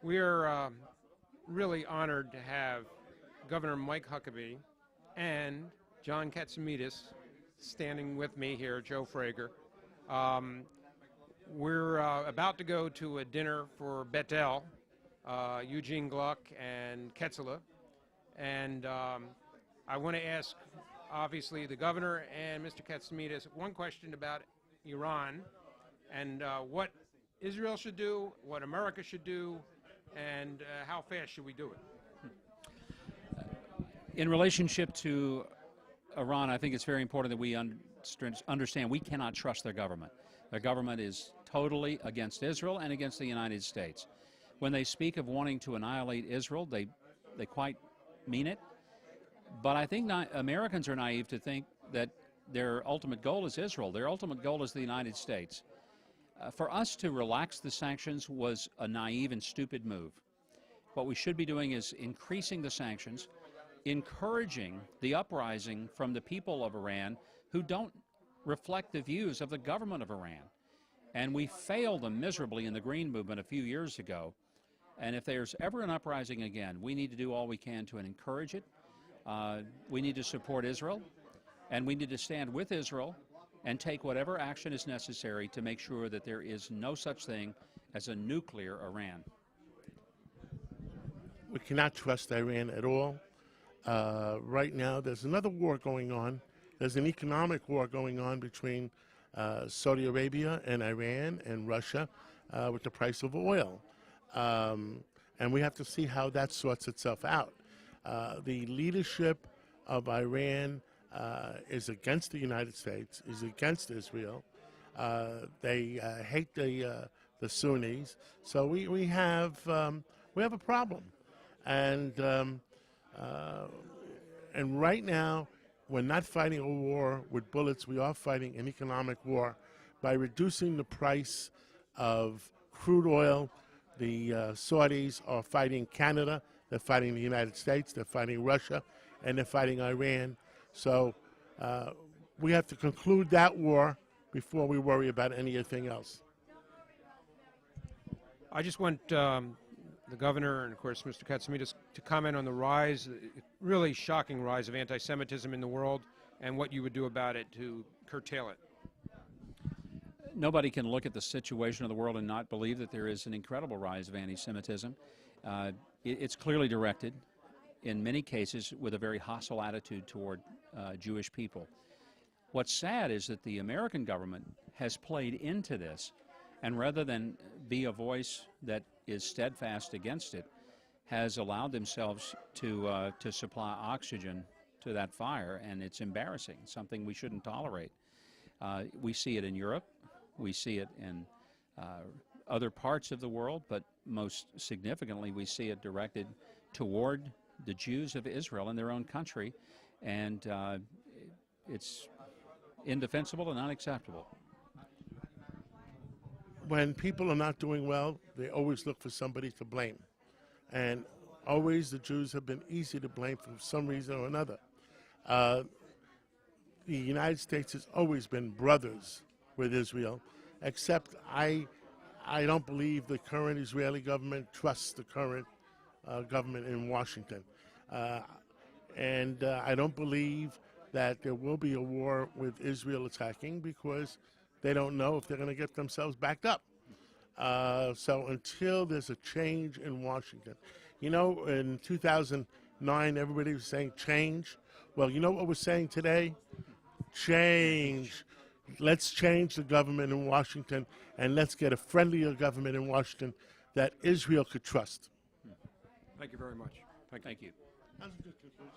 We are really honored to have Governor Mike Huckabee and John Katsimidis standing with me here, Joe Frager. We're about to go to a dinner for Betel, Eugene Gluck and Ketzela, and I want to ask, obviously, the governor and Mr. Katsimidis one question about Iran and what Israel should do, what America should do, and how fast should we do it? In relationship to Iran, I think it's very important that we understand we cannot trust their government. Their government is totally against Israel and against the United States. When they speak of wanting to annihilate Israel, they quite mean it. But I think Americans are naive to think that their ultimate goal is Israel. Their ultimate goal is the United States. For us to relax the sanctions was a naive and stupid move. What we should be doing is increasing the sanctions, encouraging the uprising from the people of Iran who don't reflect the views of the government of Iran. And we failed them miserably in the Green Movement a few years ago. And if there's ever an uprising again, we need to do all we can to encourage it. We need to support Israel, and we need to stand with Israel and take whatever action is necessary to make sure that there is no such thing as a nuclear Iran. We cannot trust Iran at all. Right now, there's another war going on. There's an economic war going on between Saudi Arabia and Iran and Russia with the price of oil. And we have to see how that sorts itself out. The leadership of Iran is against the United States, is against Israel. They hate the Sunnis. So we have a problem. And right now, we're not fighting a war with bullets. We are fighting an economic war by reducing the price of crude oil. The Saudis are fighting Canada. They're fighting the United States. They're fighting Russia. And they're fighting Iran. So we have to conclude that war before we worry about anything else. I just want the governor and, of course, Mr. Katsimidis to comment on the rise, really shocking rise of anti-Semitism in the world, and what you would do about it to curtail it. Nobody can look at the situation of the world and not believe that there is an incredible rise of anti-Semitism. It's clearly directed, in many cases, with a very hostile attitude toward Jewish people. What's sad is that the American government has played into this, and rather than be a voice that is steadfast against it, has allowed themselves to supply oxygen to that fire, and it's embarrassing, something we shouldn't tolerate. We see it in Europe, we see it in other parts of the world, but most significantly we see it directed toward the Jews of Israel in their own country, and it's indefensible and unacceptable. When people are not doing well, they always look for somebody to blame. And always the Jews have been easy to blame for some reason or another. The United States has always been brothers with Israel, except I don't believe the current Israeli government trusts the current government in Washington. And I don't believe that there will be a war with Israel attacking because they don't know if they're going to get themselves backed up. So until there's a change in Washington. You know, in 2009, everybody was saying change. Well, you know what we're saying today? Change. Let's change the government in Washington, and let's get a friendlier government in Washington that Israel could trust. Thank you very much. Thank you. That's a good conclusion.